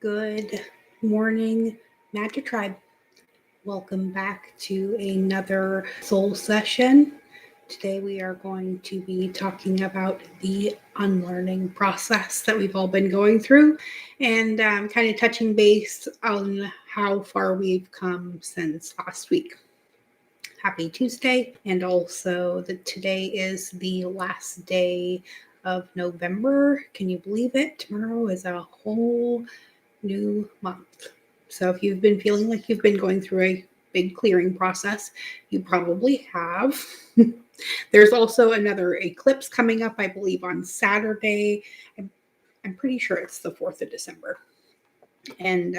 Good morning, Magic Tribe. Welcome back to another soul session. Today we are going to be talking about the unlearning process that we've all been going through and kind of touching base on how far we've come since last week. Happy Tuesday, and also that today is the last day of November. Can you believe it? Tomorrow is a whole new month. So if you've been feeling like you've been going through a big clearing process, you probably have. There's also another eclipse coming up, I believe, on Saturday. I'm pretty sure it's the 4th of December. And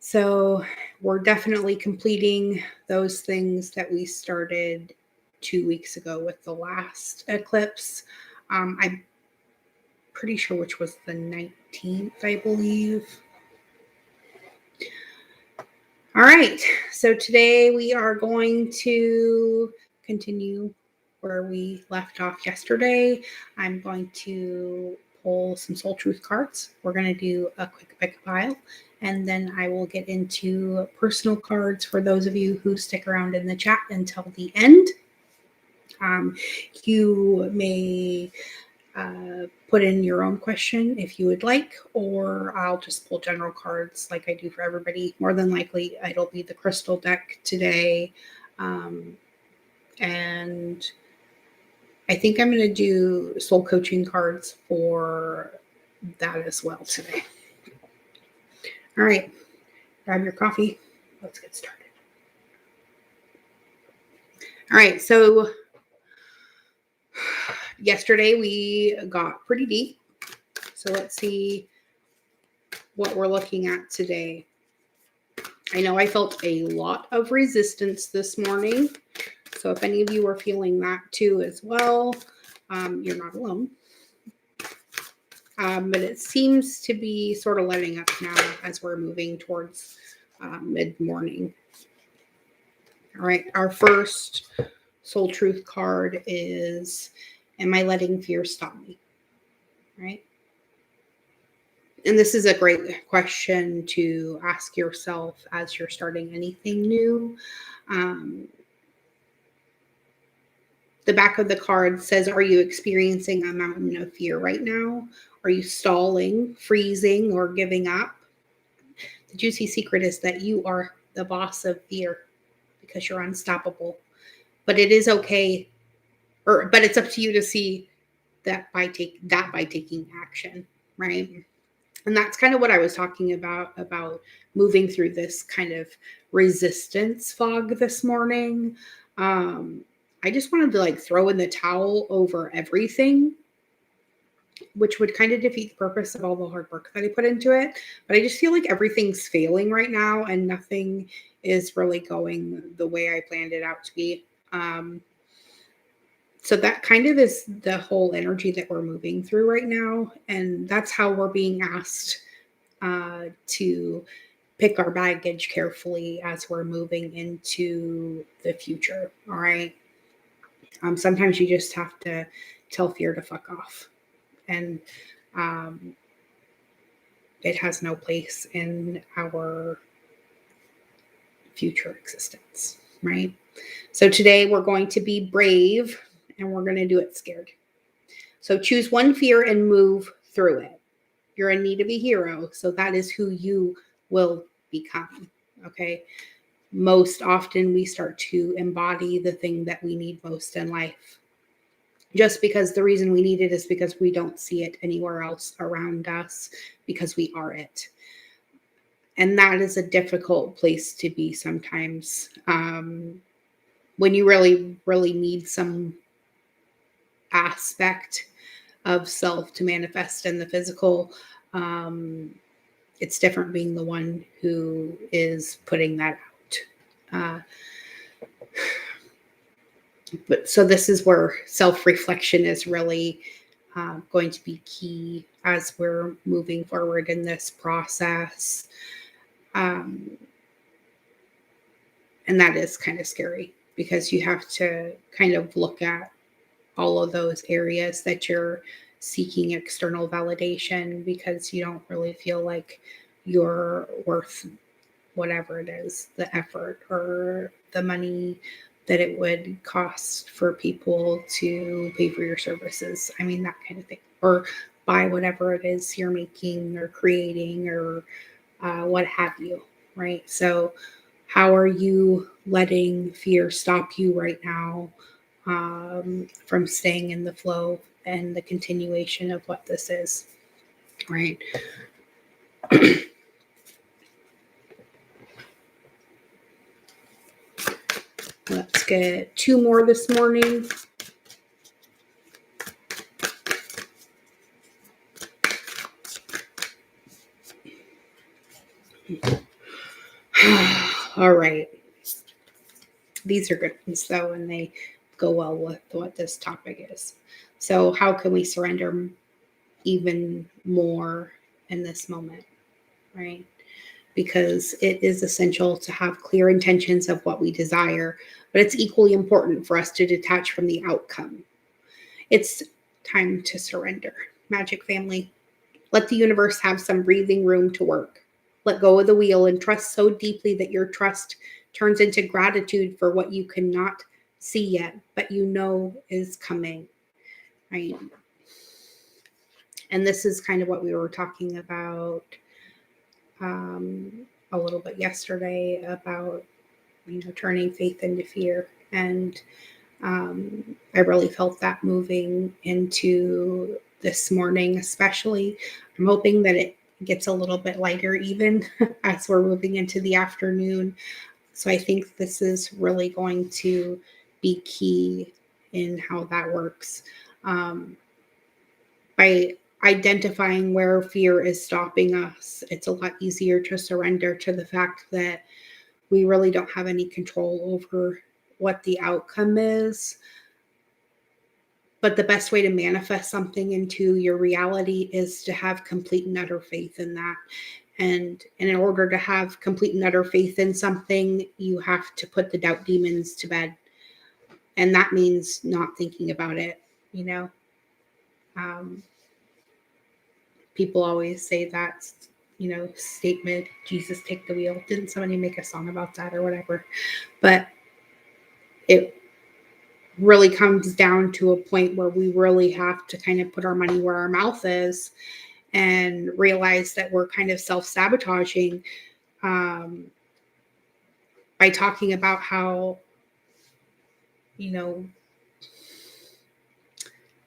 so we're definitely completing those things that we started 2 weeks ago with the last eclipse. I'm pretty sure which was the 19th, I believe. All right, so today we are going to continue where we left off yesterday. I'm going to pull some Soul Truth cards. We're going to do a quick pick pile, and then I will get into personal cards for those of you who stick around in the chat until the end. You may put in your own question if you would like, or I'll just pull general cards like I do for everybody. More than likely, it'll be the crystal deck today. And I think I'm going to do soul coaching cards for that as well today. All right, grab your coffee. Let's get started. All right, so yesterday we got pretty deep. So let's see what we're looking at today. I know I felt a lot of resistance this morning. So if any of you are feeling that too as well, you're not alone. But it seems to be sort of letting up now as we're moving towards mid-morning. All right, our first Soul Truth card is, am I letting fear stop me? Right? And this is a great question to ask yourself as you're starting anything new. The back of the card says, are you experiencing a mountain of fear right now? Are you stalling, freezing, or giving up? The juicy secret is that you are the boss of fear because you're unstoppable. But it is okay, but it's up to you to see that by taking action, right? And that's kind of what I was talking about moving through this kind of resistance fog this morning. I just wanted to throw in the towel over everything, which would kind of defeat the purpose of all the hard work that I put into it. But I just feel like everything's failing right now and nothing is really going the way I planned it out to be. So that kind of is the whole energy that we're moving through right now. And that's how we're being asked to pick our baggage carefully as we're moving into the future. All right. Sometimes you just have to tell fear to fuck off. And it has no place in our future existence, right? So today we're going to be brave and we're going to do it scared. So choose one fear and move through it. You're in need of a hero, so that is who you will become, okay? Most often we start to embody the thing that we need most in life. Just because the reason we need it is because we don't see it anywhere else around us because we are it. And that is a difficult place to be sometimes when you really, really need some aspect of self to manifest in the physical. It's different being the one who is putting that out. But so this is where self-reflection is really going to be key as we're moving forward in this process. And that is kind of scary because you have to kind of look at all of those areas that you're seeking external validation because you don't really feel like you're worth whatever it is, the effort or the money that it would cost for people to pay for your services. I mean, that kind of thing. Or buy whatever it is you're making or creating or what have you, right? So, how are you letting fear stop you right now from staying in the flow and the continuation of what this is, right? Let's get two more this morning. All right. These are good ones, though, and they go well with what this topic is. So, how can we surrender even more in this moment, right? Because it is essential to have clear intentions of what we desire, but it's equally important for us to detach from the outcome. It's time to surrender. Magic family, let the universe have some breathing room to work. Let go of the wheel and trust so deeply that your trust turns into gratitude for what you cannot see yet, but you know is coming, right? And this is kind of what we were talking about a little bit yesterday about, turning faith into fear. And I really felt that moving into this morning, especially. I'm hoping that it gets a little bit lighter even as we're moving into the afternoon. So I think this is really going to be key in how that works. By identifying where fear is stopping us, it's a lot easier to surrender to the fact that we really don't have any control over what the outcome is. But the best way to manifest something into your reality is to have complete and utter faith in that. And in order to have complete and utter faith in something, you have to put the doubt demons to bed. And that means not thinking about it, you know. Um, People always say that, statement, Jesus, take the wheel. Didn't somebody make a song about that or whatever? But it really comes down to a point where we really have to kind of put our money where our mouth is and realize that we're kind of self-sabotaging by talking about how,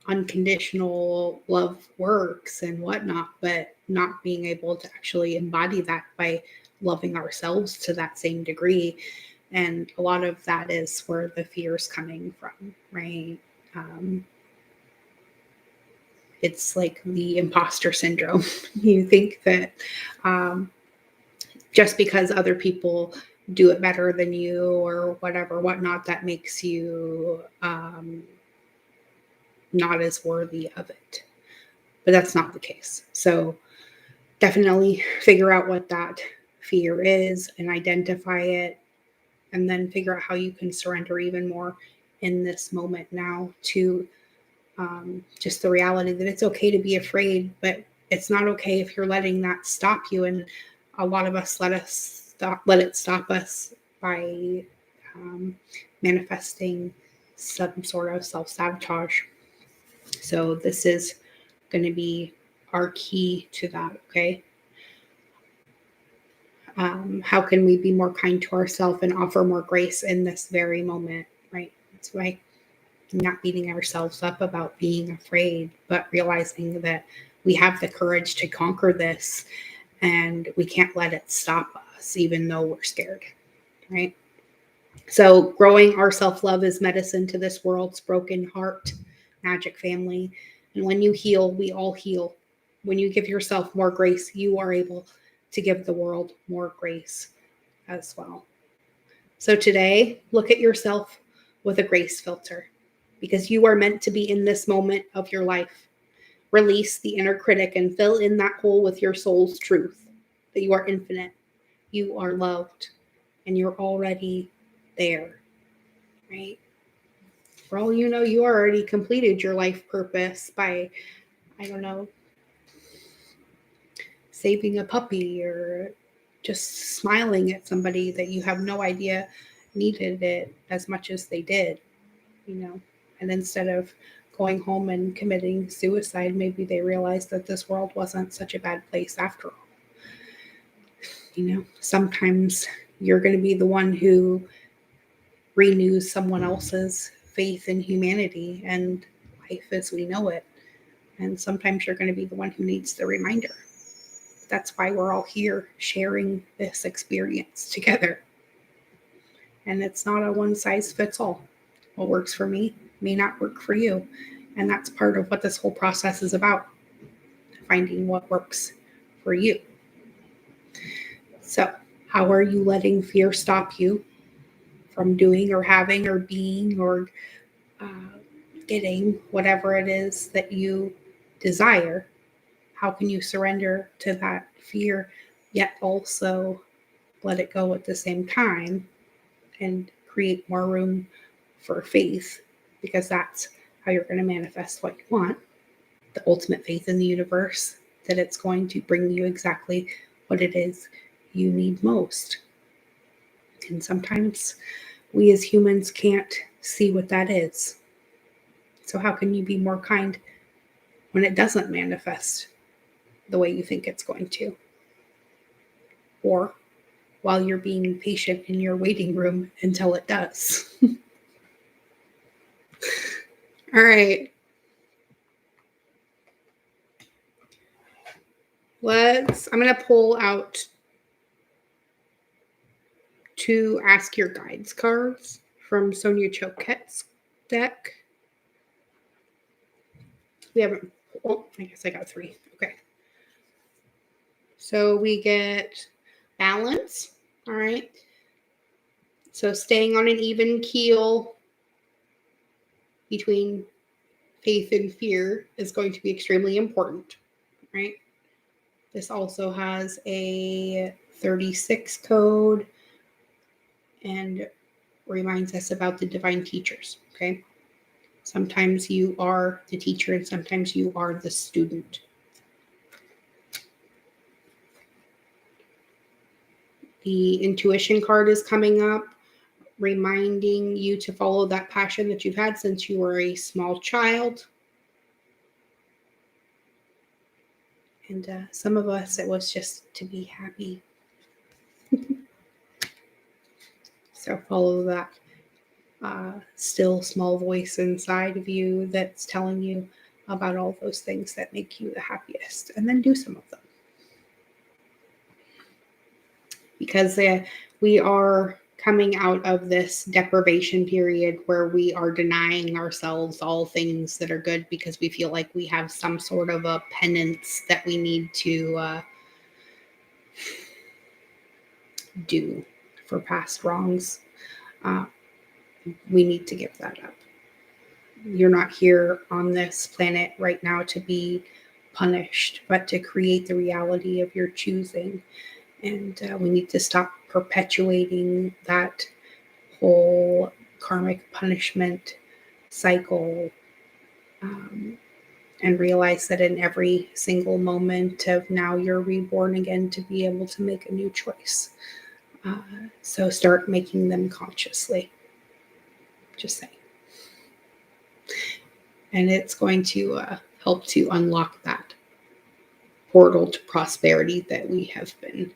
unconditional love works and whatnot, but not being able to actually embody that by loving ourselves to that same degree. And a lot of that is where the fear is coming from, right? It's like the imposter syndrome. You think that just because other people do it better than you or whatever, whatnot, that makes you not as worthy of it. But that's not the case. So definitely figure out what that fear is and identify it, and then figure out how you can surrender even more in this moment now to just the reality that it's okay to be afraid, but it's not okay if you're letting that stop you. And a lot of us let it stop us by manifesting some sort of self-sabotage. So this is going to be our key to that. Okay. How can we be more kind to ourselves and offer more grace in this very moment, right? That's why not beating ourselves up about being afraid, but realizing that we have the courage to conquer this and we can't let it stop us, even though we're scared, right? So growing our self-love is medicine to this world's broken heart, magic family. And when you heal, we all heal. When you give yourself more grace, you are able to give the world more grace as well. So today, look at yourself with a grace filter because you are meant to be in this moment of your life. Release the inner critic and fill in that hole with your soul's truth that you are infinite, you are loved, and you're already there, right? For all you know, you already completed your life purpose by I don't know, saving a puppy or just smiling at somebody that you have no idea needed it as much as they did, and instead of going home and committing suicide, maybe they realized that this world wasn't such a bad place after all. Sometimes you're going to be the one who renews someone else's faith in humanity and life as we know it. And sometimes you're going to be the one who needs the reminder. That's why we're all here sharing this experience together. And it's not a one size fits all. What works for me may not work for you. And that's part of what this whole process is about, finding what works for you. So, how are you letting fear stop you from doing or having or being or getting whatever it is that you desire? How can you surrender to that fear, yet also let it go at the same time and create more room for faith? Because that's how you're going to manifest what you want. The ultimate faith in the universe, that it's going to bring you exactly what it is you need most. And sometimes we as humans can't see what that is. So how can you be more kind when it doesn't manifest the way you think it's going to? Or while you're being patient in your waiting room until it does. All right. I'm going to pull out 2 Ask Your Guides cards from Sonia Choquette's deck. We haven't, I guess I got 3. Okay. So we get balance. All right. So staying on an even keel between faith and fear is going to be extremely important, right? This also has a 36 code and reminds us about the divine teachers, okay? Sometimes you are the teacher and sometimes you are the student. The intuition card is coming up, reminding you to follow that passion that you've had since you were a small child. And some of us, it was just to be happy. So follow that still small voice inside of you that's telling you about all those things that make you the happiest, and then do some of them. Because we are coming out of this deprivation period where we are denying ourselves all things that are good because we feel like we have some sort of a penance that we need to do for past wrongs. We need to give that up. You're not here on this planet right now to be punished, but to create the reality of your choosing. And we need to stop perpetuating that whole karmic punishment cycle, and realize that in every single moment of now you're reborn again to be able to make a new choice. So start making them consciously. Just saying. And it's going to help to unlock that portal to prosperity that we have been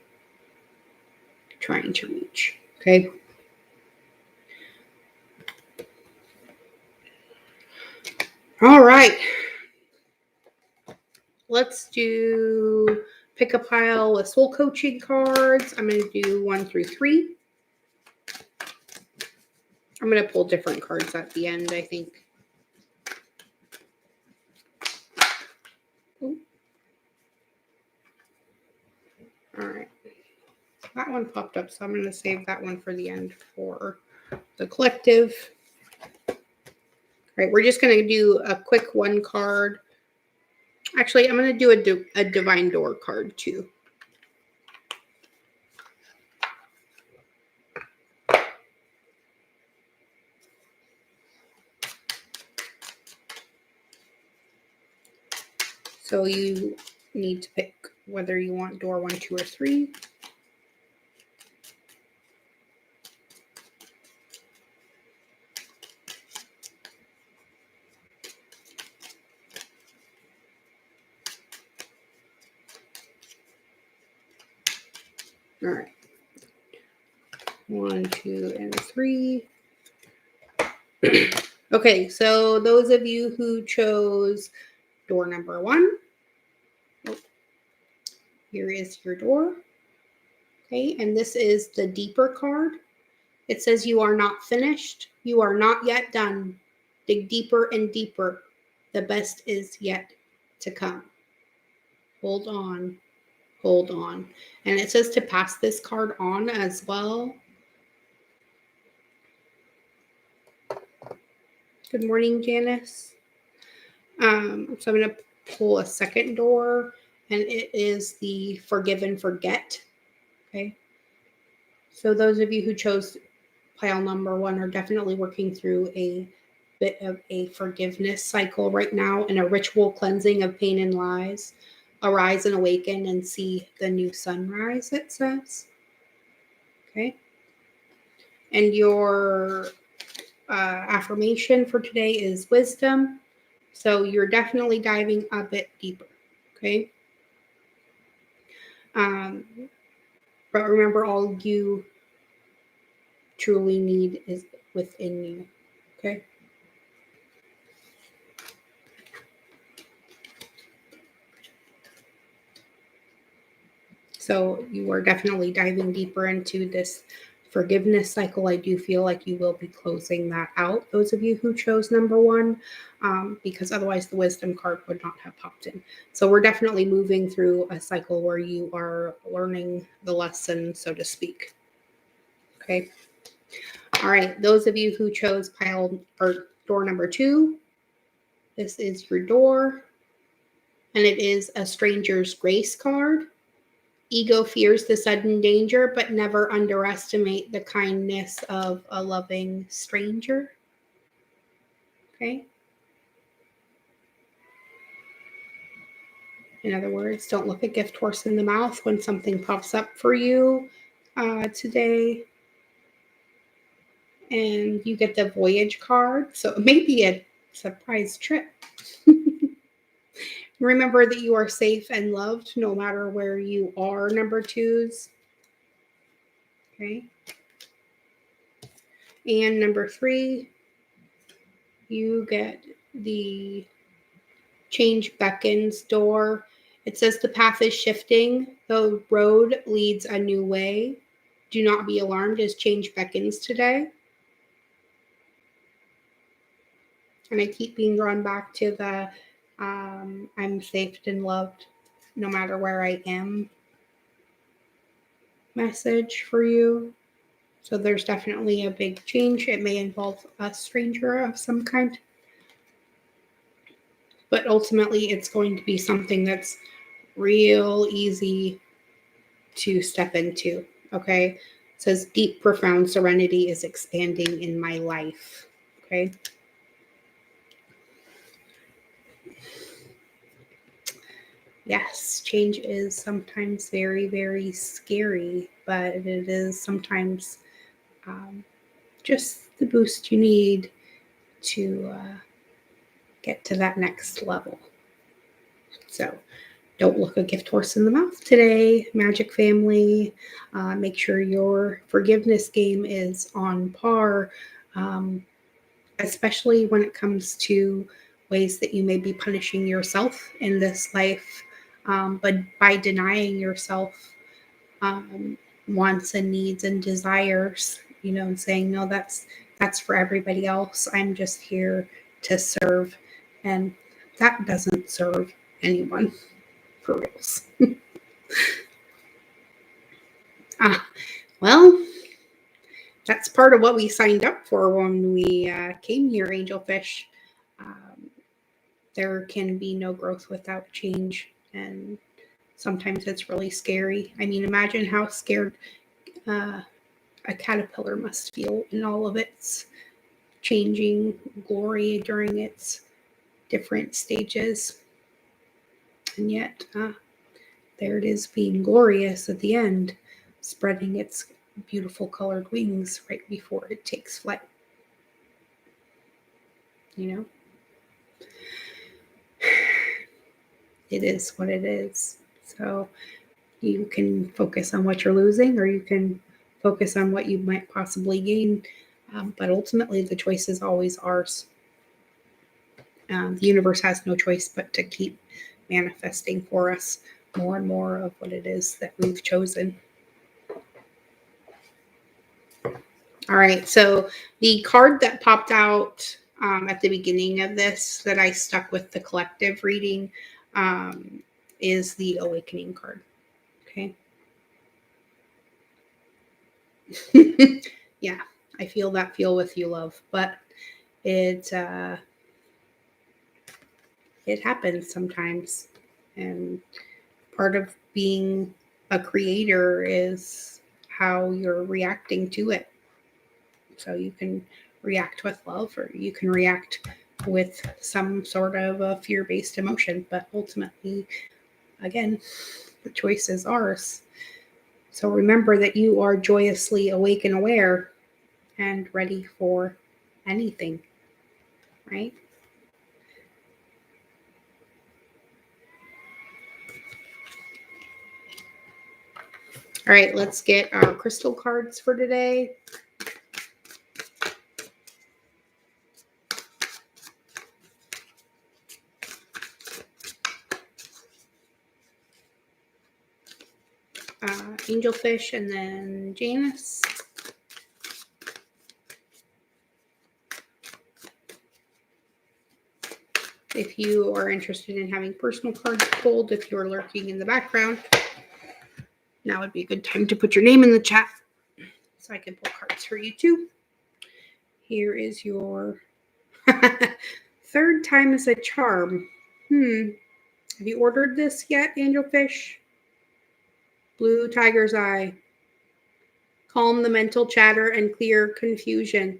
trying to reach. Okay. All right. Let's pick a pile of soul coaching cards. I'm going to do 1 through 3. I'm going to pull different cards at the end, I think. Ooh. All right. That one popped up, so I'm going to save that one for the end for the collective. All right, we're just going to do a quick 1 card. Actually, I'm going to do a divine door card too. So you need to pick whether you want door 1, 2, or 3. All right. 1, 2, and 3. Okay, so those of you who chose door number 1, here is your door. Okay, and this is the deeper card. It says you are not finished. You are not yet done. Dig deeper and deeper. The best is yet to come. Hold on. Hold on. And it says to pass this card on as well. Good morning, Janice. So I'm going to pull a second door, and it is the forgive and forget. Okay. So those of you who chose pile number 1 are definitely working through a bit of a forgiveness cycle right now and a ritual cleansing of pain and lies. Arise and awaken and see the new sunrise, it says. Okay. And your affirmation for today is wisdom. So you're definitely diving a bit deeper. Okay. But remember, all you truly need is within you. Okay. So you are definitely diving deeper into this forgiveness cycle. I do feel like you will be closing that out, those of you who chose number 1, because otherwise the wisdom card would not have popped in. So we're definitely moving through a cycle where you are learning the lesson, so to speak. Okay. All right. Those of you who chose pile or door number 2, this is your door, and it is a stranger's grace card. Ego fears the sudden danger, but never underestimate the kindness of a loving stranger. Okay. In other words, don't look a gift horse in the mouth when something pops up for you today. And you get the voyage card. So it may be a surprise trip. Remember that you are safe and loved no matter where you are, number 2s. Okay. And number 3, you get the change beckons door. It says the path is shifting. The road leads a new way. Do not be alarmed as change beckons today. And I keep being drawn back to the I'm safe and loved no matter where I am message for you. So there's definitely a big change. It may involve a stranger of some kind. But ultimately, it's going to be something that's real easy to step into. Okay. It says deep, profound serenity is expanding in my life. Okay. Yes, change is sometimes very, very scary, but it is sometimes just the boost you need to get to that next level. So don't look a gift horse in the mouth today, Magic Family. Make sure your forgiveness game is on par, especially when it comes to ways that you may be punishing yourself in this life, but by denying yourself wants and needs and desires, and saying, no, that's for everybody else. I'm just here to serve. And that doesn't serve anyone. For reals. Well, that's part of what we signed up for when we came here, Angelfish. There can be no growth without change, and sometimes it's really scary. I mean, imagine how scared a caterpillar must feel in all of its changing glory during its different stages. And yet, there it is being glorious at the end, spreading its beautiful colored wings right before it takes flight. You know? It is what it is. So you can focus on what you're losing, or you can focus on what you might possibly gain. But ultimately, the choice is always ours. The universe has no choice but to keep manifesting for us more and more of what it is that we've chosen. All right, so the card that popped out at the beginning of this that I stuck with the collective reading is the Awakening card. Okay. Yeah, I feel that feel with you, love, but it happens sometimes, and part of being a creator is how you're reacting to it. So you can react with love, or you can react with some sort of a fear-based emotion, but ultimately, again, the choice is ours. So remember that you are joyously awake and aware and ready for anything, right? All right, let's get our crystal cards for today. Angelfish and then Janus. If you are interested in having personal cards pulled, if you're lurking in the background, now would be a good time to put your name in the chat so I can pull cards for you too. Here is your third time is a charm. Have you ordered this yet, Angelfish? Blue Tiger's Eye. Calm the mental chatter and clear confusion.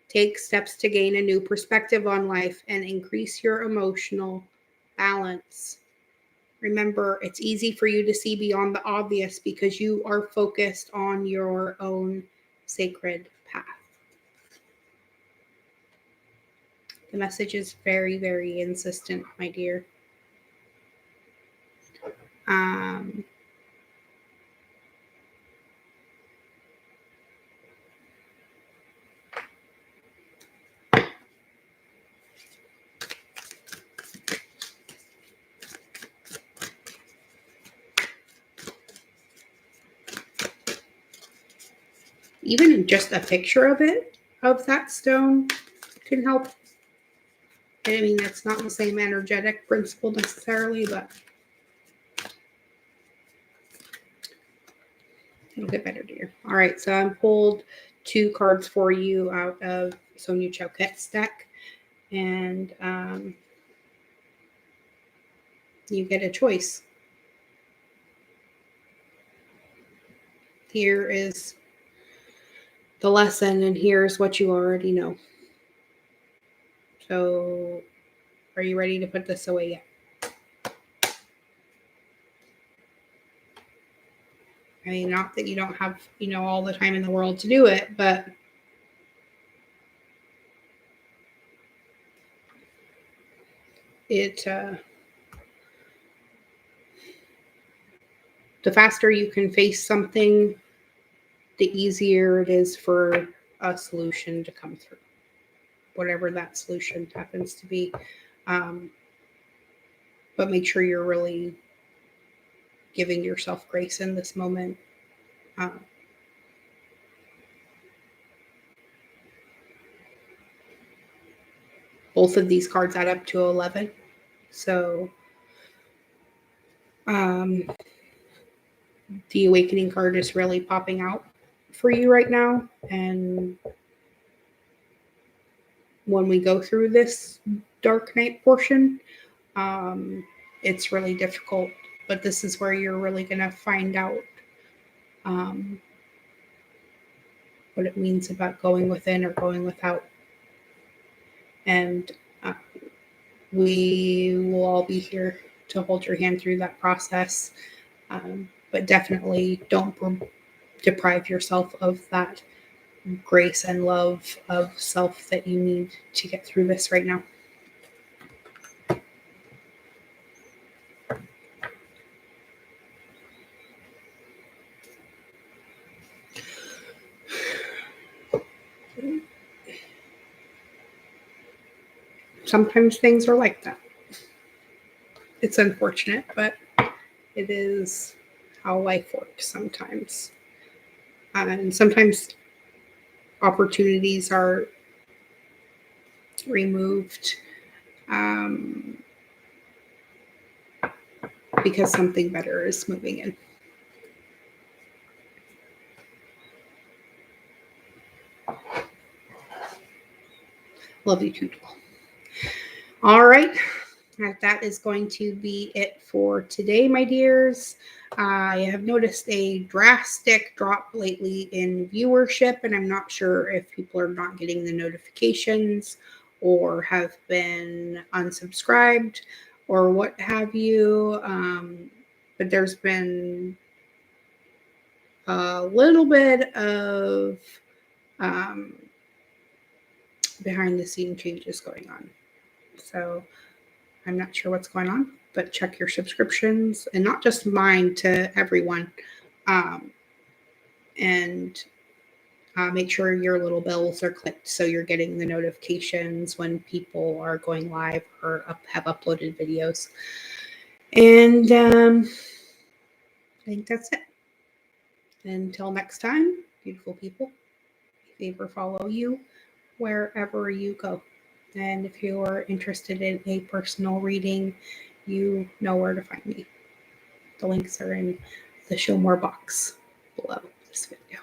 Take steps to gain a new perspective on life and increase your emotional balance. Remember, it's easy for you to see beyond the obvious because you are focused on your own sacred path. The message is very, very insistent, my dear. Even just a picture of it, of that stone, can help. I mean, that's not the same energetic principle necessarily, but it'll get better, dear. All right, so I pulled 2 cards for you out of Sonia Choquette's deck, and you get a choice. Here is the lesson, and here's what you already know. So, are you ready to put this away yet? I mean, not that you don't have, all the time in the world to do it, but it, the faster you can face something, the easier it is for a solution to come through, whatever that solution happens to be. But make sure you're really giving yourself grace in this moment. Both of these cards add up to 11. So the Awakening card is really popping out for you right now. And when we go through this dark night portion, it's really difficult. But this is where you're really going to find out what it means about going within or going without. And we will all be here to hold your hand through that process. But definitely don't deprive yourself of that grace and love of self that you need to get through this right now. Sometimes things are like that. It's unfortunate, but it is how life works sometimes. And sometimes opportunities are removed because something better is moving in. Love you too. All right. That is going to be it for today, my dears. I have noticed a drastic drop lately in viewership, and I'm not sure if people are not getting the notifications or have been unsubscribed or what have you. But there's been a little bit of behind the scene changes going on. So I'm not sure what's going on, but check your subscriptions, and not just mine, to everyone. And make sure your little bells are clicked so you're getting the notifications when people are going live or have uploaded videos. And I think that's it. Until next time, beautiful people, favor follow you wherever you go. And if you're interested in a personal reading, you know where to find me. The links are in the show more box below this video.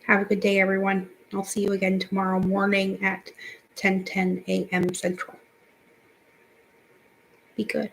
Have a good day, everyone. I'll see you again tomorrow morning at 10:10 a.m. Central. Be good.